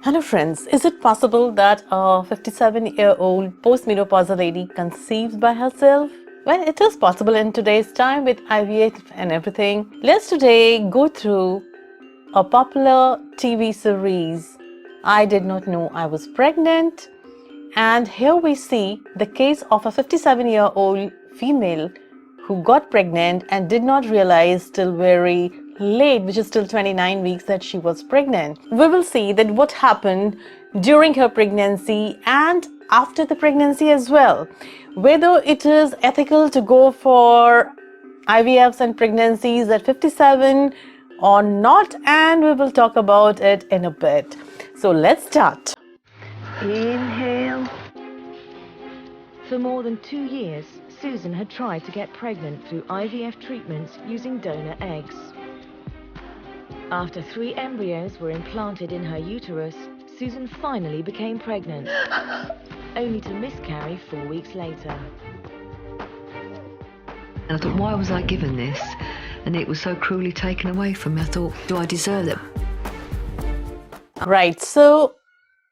Hello friends, is it possible that a 57-year-old postmenopausal lady conceives by herself? Well, it is possible in today's time with IVF and everything. Let's today go through a popular TV series, I Did Not Know I Was Pregnant. And here we see the case of a 57-year-old female who got pregnant and did not realize till very late, which is till 29 weeks, that she was pregnant. We will see that what happened during her pregnancy and after the pregnancy as well. Whether it is ethical to go for IVFs and pregnancies at 57 or not, and we will talk about it in a bit. So let's start. Inhale. For more than 2 years, Susan had tried to get pregnant through IVF treatments using donor eggs. After 3 embryos were implanted in her uterus, Susan finally became pregnant, only to miscarry 4 weeks later. And I thought, why was I given this? And it was so cruelly taken away from me. I thought, do I deserve it? Right, so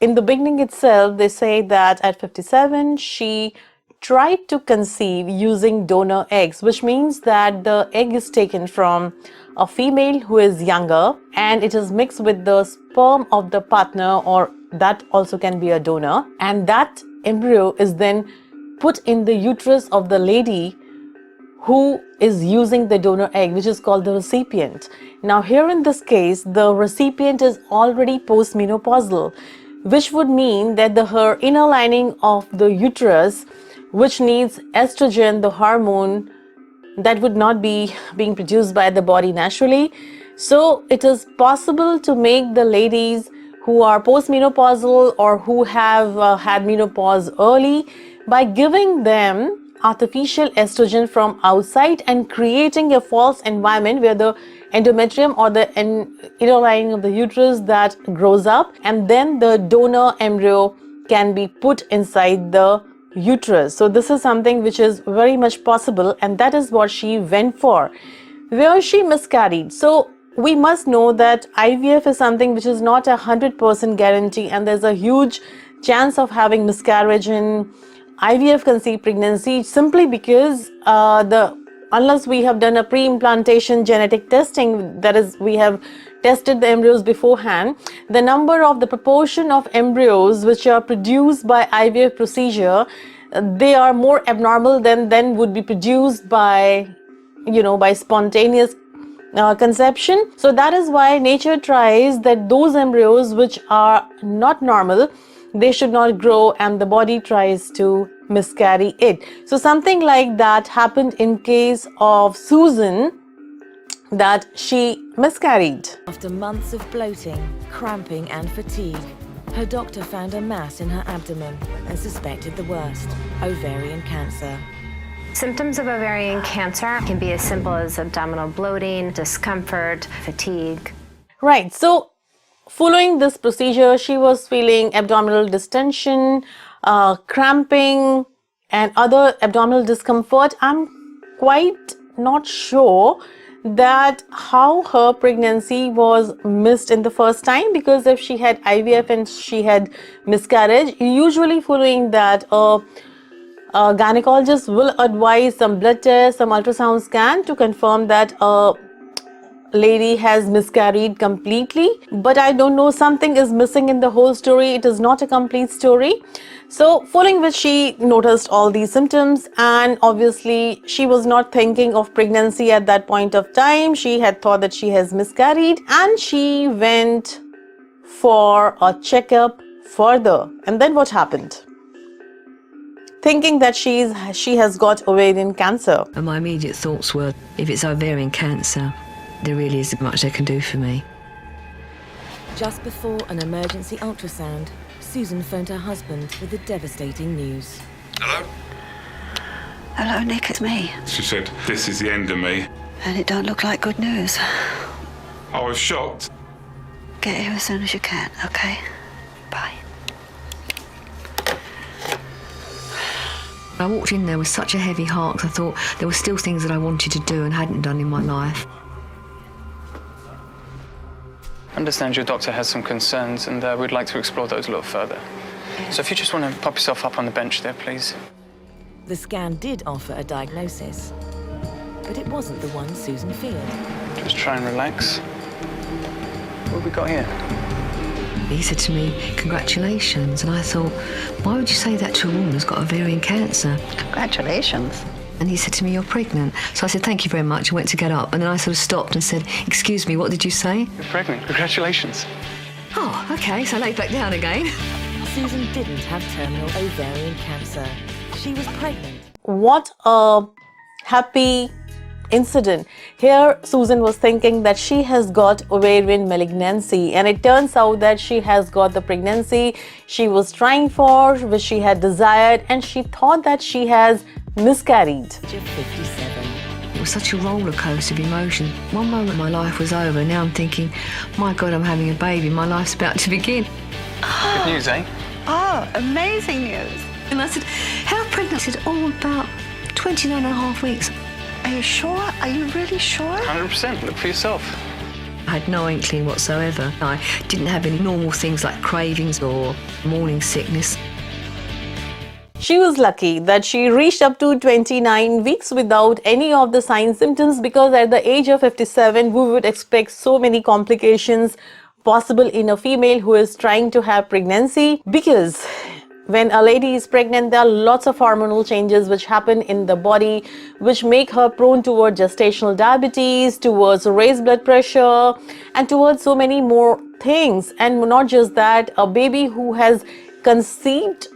in the beginning itself, they say that at 57, she tried to conceive using donor eggs, which means that the egg is taken from a female who is younger and it is mixed with the sperm of the partner, or that also can be a donor, and that embryo is then put in the uterus of the lady who is using the donor egg, which is called the recipient. Now here in this case, the recipient is already postmenopausal, which would mean that her inner lining of the uterus, which needs estrogen, the hormone, that would not be being produced by the body naturally. So it is possible to make the ladies who are postmenopausal or who have had menopause early by giving them artificial estrogen from outside and creating a false environment where the endometrium or the inner lining of the uterus that grows up, and then the donor embryo can be put inside the uterus. So this is something which is very much possible, and that is what she went for, where she miscarried. So we must know that IVF is something which is not 100% guarantee, and there's a huge chance of having miscarriage in IVF conceived pregnancy, simply because unless we have done a pre-implantation genetic testing, that is, we have tested the embryos beforehand, the proportion of embryos which are produced by IVF procedure, they are more abnormal than would be produced by, by spontaneous conception. So that is why nature tries that those embryos which are not normal, they should not grow, and the body tries to miscarry it. So something like that happened in case of Susan, that she miscarried. After months of bloating, cramping and fatigue, her doctor found a mass in her abdomen and suspected the worst: ovarian cancer. Symptoms of ovarian cancer can be as simple as abdominal bloating, discomfort, fatigue. Right, so following this procedure, she was feeling abdominal distension, cramping, and other abdominal discomfort. I'm quite not sure that how her pregnancy was missed in the first time, because if she had IVF and she had miscarriage, usually following that a gynecologist will advise some blood tests, some ultrasound scan to confirm that a lady has miscarried completely. But I don't know, something is missing in the whole story. It is not a complete story. So following which, she noticed all these symptoms, and obviously she was not thinking of pregnancy at that point of time. She had thought that she has miscarried, and she went for a checkup further. And then what happened? Thinking that she has got ovarian cancer. And my immediate thoughts were, if it's ovarian cancer, there really isn't much they can do for me. Just before an emergency ultrasound, Susan phoned her husband with the devastating news. Hello? Hello, Nick, it's me. She said, this is the end of me. And it don't look like good news. I was shocked. Get here as soon as you can, okay? Bye. I walked in there with such a heavy heart, 'cause I thought there were still things that I wanted to do and hadn't done in my life. understand your doctor has some concerns and we'd like to explore those a little further. So if you just want to pop yourself up on the bench there, please. The scan did offer a diagnosis, but it wasn't the one Susan feared. Just try and relax. What have we got here? He said to me, congratulations. And I thought, why would you say that to a woman who's got ovarian cancer? Congratulations. And he said to me, you're pregnant. So I said, thank you very much. I went to get up. And then I sort of stopped and said, excuse me, what did you say? You're pregnant. Congratulations. Oh, OK. So I laid back down again. Susan didn't have terminal ovarian cancer. She was pregnant. What a happy incident. Here, Susan was thinking that she has got ovarian malignancy, and it turns out that she has got the pregnancy she was trying for, which she had desired, and she thought that she has miscarried. Age of 57. It was such a roller coaster of emotion. One moment my life was over, now I'm thinking, my God, I'm having a baby. My life's about to begin. Good news, eh? Oh, amazing news. And I said, how pregnant? She said, oh, about 29 and a half weeks. Are you sure? Are you really sure? 100%. Look for yourself. I had no inkling whatsoever. I didn't have any normal things like cravings or morning sickness. She was lucky that she reached up to 29 weeks without any of the signs symptoms, because at the age of 57 we would expect so many complications possible in a female who is trying to have pregnancy, because when a lady is pregnant, there are lots of hormonal changes which happen in the body, which make her prone toward gestational diabetes, towards raised blood pressure, and towards so many more things. And not just that, a baby who has conceived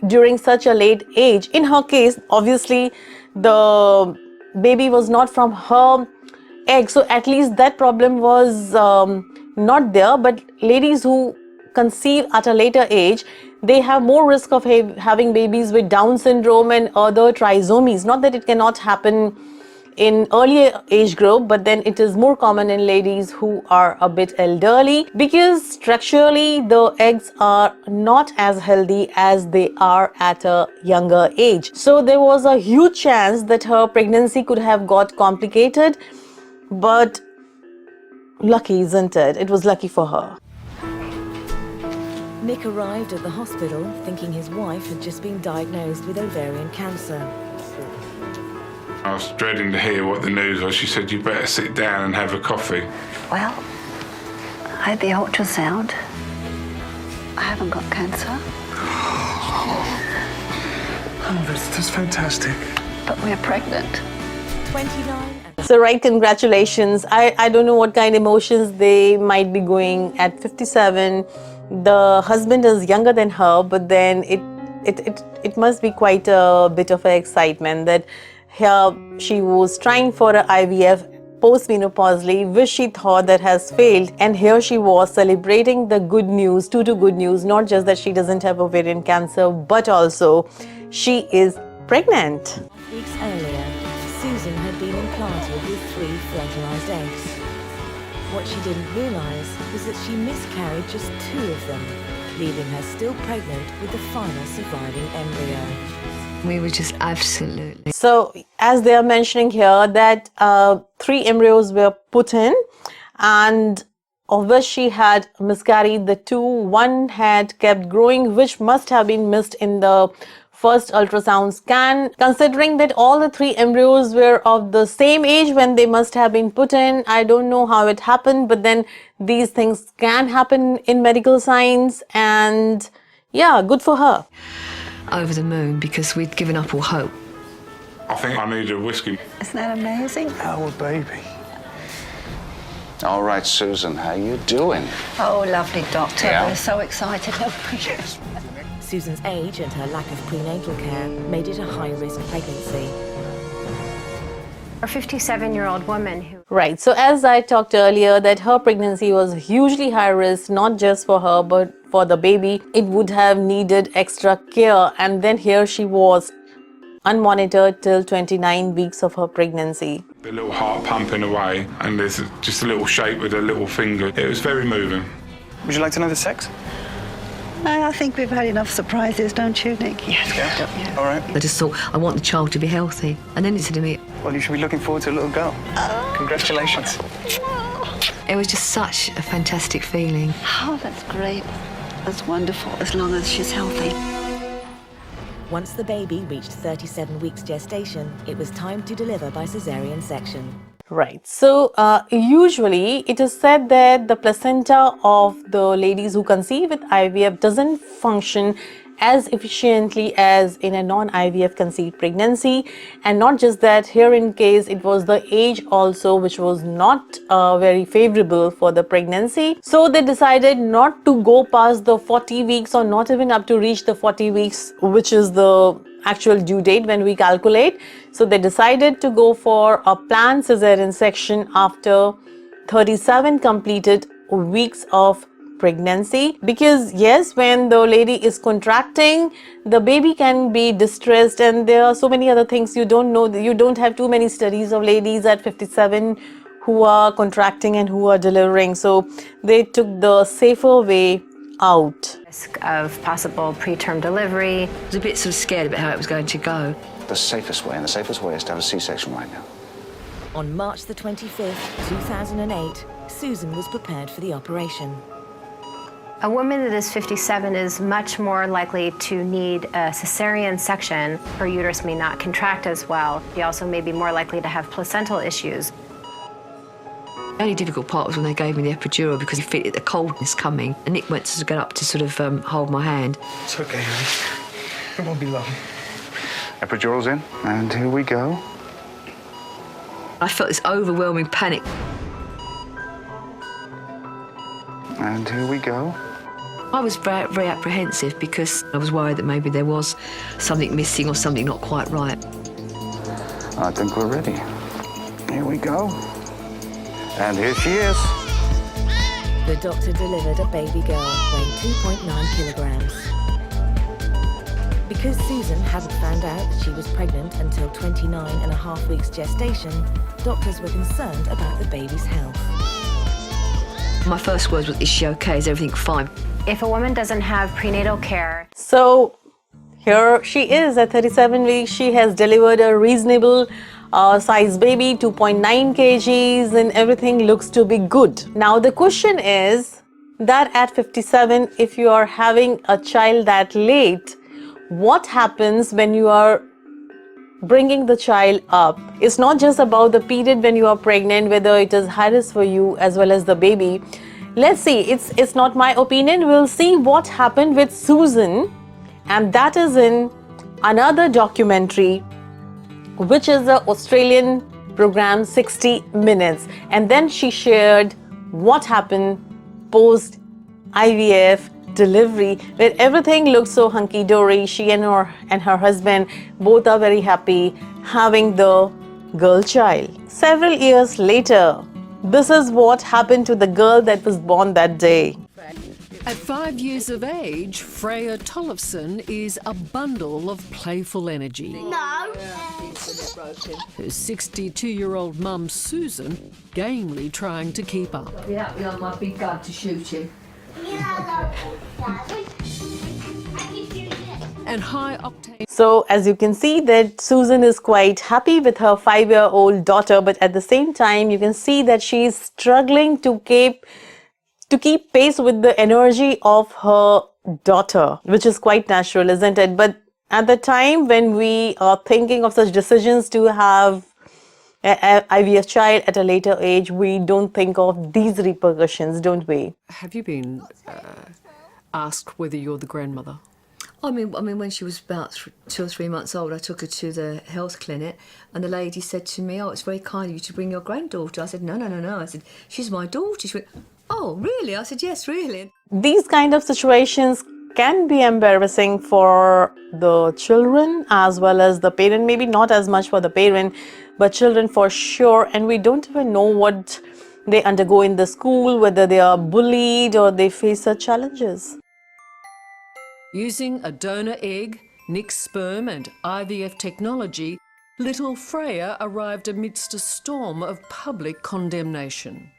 during such a late age, in her case, obviously, the baby was not from her egg, so at least that problem was not there. But ladies who conceive at a later age, they have more risk of having babies with Down syndrome and other trisomies. Not that it cannot happen in earlier age group, but then it is more common in ladies who are a bit elderly, because structurally the eggs are not as healthy as they are at a younger age. So there was a huge chance that her pregnancy could have got complicated, but lucky, isn't it? It was lucky for her. Nick arrived at the hospital thinking his wife had just been diagnosed with ovarian cancer. I was dreading to hear what the news was. She said, you better sit down and have a coffee. Well, I had the ultrasound. I haven't got cancer. Oh, that's fantastic. But we're pregnant. 29 and So right, congratulations. I don't know what kind of emotions they might be going at 57. The husband is younger than her, but then it must be quite a bit of an excitement that here she was trying for a IVF postmenopausally, which she thought that has failed, and here she was celebrating the good news, two good news, not just that she doesn't have ovarian cancer, but also she is pregnant. weeks earlier, Susan had been implanted with 3 fertilized eggs. What she didn't realize was that she miscarried just 2 of them, leaving her still pregnant with the final surviving embryo. We were just absolutely... So as they are mentioning here that 3 embryos were put in, and of which she had miscarried the 2, one had kept growing, which must have been missed in the first ultrasound scan. Considering that all the 3 embryos were of the same age when they must have been put in, I don't know how it happened, but then these things can happen in medical science, and yeah, good for her. over the moon because we'd given up all hope. I think I need a whiskey. Isn't that amazing? Our baby. All right, Susan, how you doing? Oh, lovely, Doctor. Yeah. We're so excited. Susan's age and her lack of prenatal care made it a high-risk pregnancy. A 57-year-old woman who... Right, so as I talked earlier, that her pregnancy was hugely high risk, not just for her, but for the baby. It would have needed extra care, and then here she was, unmonitored till 29 weeks of her pregnancy. The little heart pumping away, and there's just a little shape with a little finger. It was very moving. Would you like to know the sex? I think we've had enough surprises, don't you, Nick? Yes. Yeah. All right. I just thought, I want the child to be healthy. And then it said to me, Well, you should be looking forward to a little girl. Congratulations. It was just such a fantastic feeling. Oh, that's great. That's wonderful, as long as she's healthy. Once the baby reached 37 weeks gestation, it was time to deliver by caesarean section. Right. So usually it is said that the placenta of the ladies who conceive with IVF doesn't function as efficiently as in a non-IVF conceived pregnancy. And not just that, here in case it was the age also which was not very favorable for the pregnancy. So they decided not to go past the 40 weeks or not even up to reach the 40 weeks, which is the actual due date when we calculate. So they decided to go for a planned cesarean section after 37 completed weeks of pregnancy, because yes, when the lady is contracting, the baby can be distressed, and there are so many other things you don't know. You don't have too many studies of ladies at 57 who are contracting and who are delivering, so they took the safer way out. Risk of possible preterm delivery. I was a bit sort of scared about how it was going to go. The safest way, and the safest way is to have a C-section right now. On March the 25th, 2008, Susan was prepared for the operation. A woman that is 57 is much more likely to need a cesarean section. Her uterus may not contract as well. She also may be more likely to have placental issues. The only difficult part was when they gave me the epidural, because you feel the coldness coming, and Nick went to get up to sort of hold my hand. It's okay, honey. It won't be long. Epidural's in, and here we go. I felt this overwhelming panic. And here we go. I was very, very apprehensive because I was worried that maybe there was something missing or something not quite right. I think we're ready. Here we go. And here she is. The doctor delivered a baby girl weighing 2.9 kilograms. Because Susan hadn't found out that she was pregnant until 29.5 weeks gestation, doctors were concerned about the baby's health. My first words was, is she okay? Is everything fine? If a woman doesn't have prenatal care, So here she is at 37 weeks. She has delivered a reasonable size baby, 2.9 kgs, and everything looks to be good. Now the question is that at 57, if you are having a child that late, what happens when you are bringing the child up? It's not just about the period when you are pregnant, whether it is high risk for you as well as the baby. Let's see, it's not my opinion. We'll see what happened with Susan, and that is in another documentary, which is the Australian program 60 Minutes. And then she shared what happened post IVF delivery, where everything looks so hunky-dory. She and her husband both are very happy having the girl child. Several years later, this is what happened to the girl that was born that day. At 5 years of age, Freya Tollefson is a bundle of playful energy. No. Her 62-year-old mum, Susan, gamely trying to keep up. Yeah, you know, my big gun to shoot him. And high octane. So as you can see that Susan is quite happy with her 5-year-old daughter, but at the same time you can see that she is struggling to keep pace with the energy of her daughter, which is quite natural, isn't it? But at the time when we are thinking of such decisions to have an IVF child at a later age, we don't think of these repercussions, don't we? Have you been asked whether you're the grandmother? I mean, when she was about 2 or 3 months old, I took her to the health clinic, and the lady said to me, "Oh, it's very kind of you to bring your granddaughter." I said, "No. I said, "She's my daughter." She went, "Oh, really?" I said, "Yes, really." These kind of situations can be embarrassing for the children as well as the parent. Maybe not as much for the parent, but children for sure. And we don't even know what they undergo in the school, whether they are bullied or they face such challenges. Using a donor egg, Nick's sperm and IVF technology, little Freya arrived amidst a storm of public condemnation.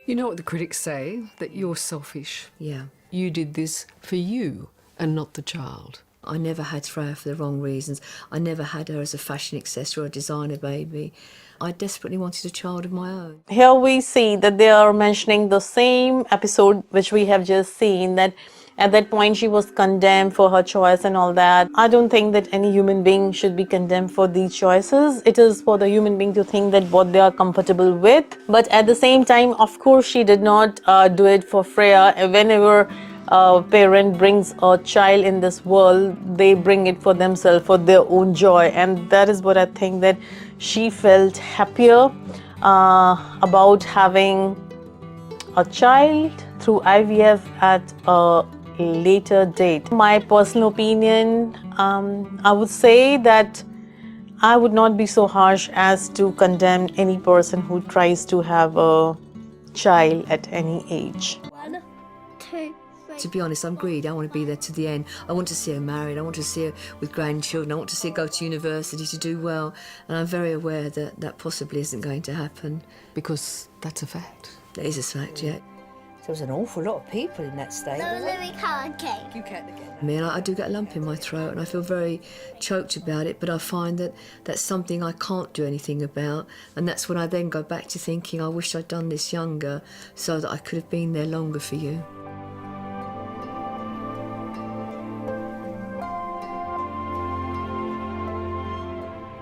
You know what the critics say, that you're selfish. Yeah. You did this for you and not the child. I never had Freya for the wrong reasons. I never had her as a fashion accessory or a designer baby. I desperately wanted a child of my own. Here we see that they are mentioning the same episode which we have just seen, that at that point she was condemned for her choice and all that. I don't think that any human being should be condemned for these choices. It is for the human being to think that what they are comfortable with. But at the same time, of course, she did not do it for Freya. Whenever a parent brings a child in this world, they bring it for themselves, for their own joy. And that is what I think, that she felt happier about having a child through IVF at a later date. My personal opinion, I would say that I would not be so harsh as to condemn any person who tries to have a child at any age. 1, 2, 3. To be honest, I'm greedy. I want to be there to the end. I want to see her married. I want to see her with grandchildren. I want to see her go to university, to do well. And I'm very aware that that possibly isn't going to happen. Because that's a fact. That is a fact, yeah. There was an awful lot of people in that state. You can't again. I mean, I do get a lump in my throat and I feel very choked about it, but I find that that's something I can't do anything about. And that's when I then go back to thinking, I wish I'd done this younger so that I could have been there longer for you.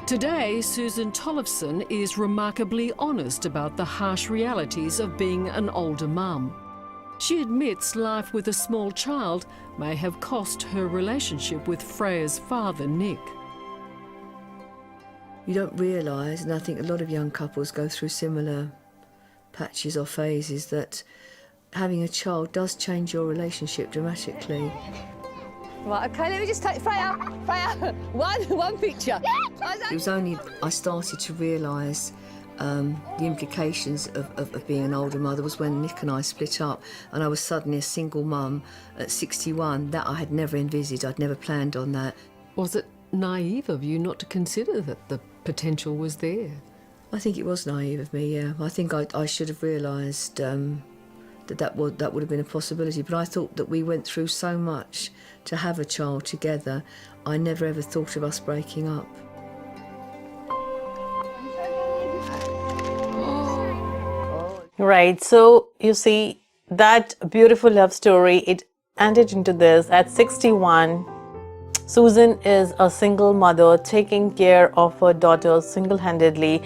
Today, Susan Tollefson is remarkably honest about the harsh realities of being an older mum. She admits life with a small child may have cost her relationship with Freya's father, Nick. You don't realise, and I think a lot of young couples go through similar patches or phases, that having a child does change your relationship dramatically. Right, OK, let me just take Freya. Freya, one picture. It was only I started to realise the implications of being an older mother was when Nick and I split up and I was suddenly a single mum at 61. That I had never envisaged, I'd never planned on that. Was it naive of you not to consider that the potential was there? I think it was naive of me, yeah. I think I should have realised that would have been a possibility, but I thought that we went through so much to have a child together, I never ever thought of us breaking up. Right, so you see, that beautiful love story, it ended into this. At 61, Susan is a single mother taking care of her daughter single-handedly,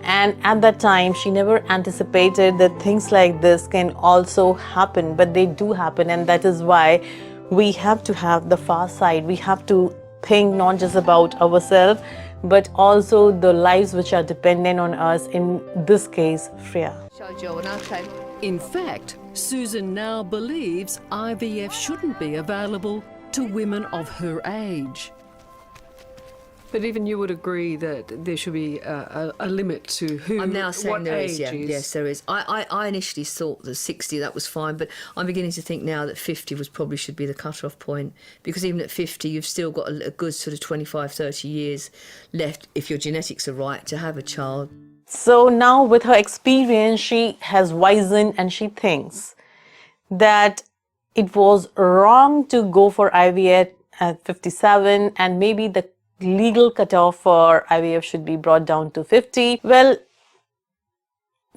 and at that time she never anticipated that things like this can also happen, but they do happen. And that is why we have to have the far side. We have to think not just about ourselves, but also the lives which are dependent on us, in this case, Freya. In fact, Susan now believes IVF shouldn't be available to women of her age. But even you would agree that there should be a limit to who, I'm now saying what there age is, yeah. is. Yes, there is. I initially thought that 60, that was fine, but I'm beginning to think now that 50 probably should be the cut-off point, because even at 50, you've still got a good sort of 25, 30 years left, if your genetics are right, to have a child. So now with her experience, she has wisened and she thinks that it was wrong to go for IVF at 57, and maybe the legal cutoff for IVF should be brought down to 50. Well,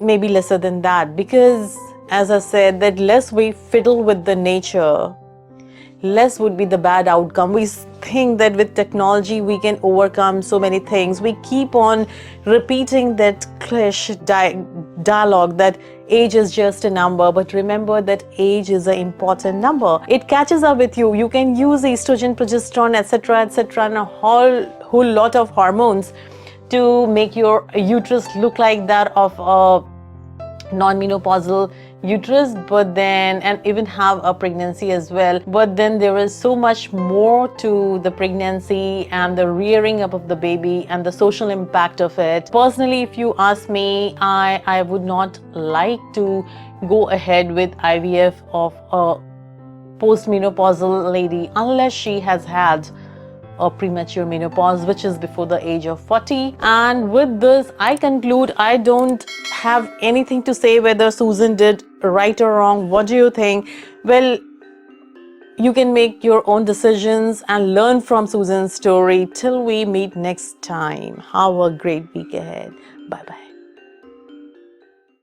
maybe lesser than that, because as I said, that less we fiddle with the nature, less would be the bad outcome. We think that with technology we can overcome so many things. We keep on repeating that cliché dialogue that age is just a number, but remember that age is an important number. It catches up with you. You can use estrogen, progesterone, etc., and a whole lot of hormones to make your uterus look like that of a non-menopausal uterus, but then, and even have a pregnancy as well. But then there is so much more to the pregnancy and the rearing up of the baby and the social impact of it. Personally, if you ask me, I would not like to go ahead with IVF of a postmenopausal lady unless she has had a premature menopause, which is before the age of 40. And with this, I conclude I don't have anything to say whether Susan did right or wrong. What do you think? Well, you can make your own decisions and learn from Susan's story. Till we meet next time, have a great week ahead. Bye bye.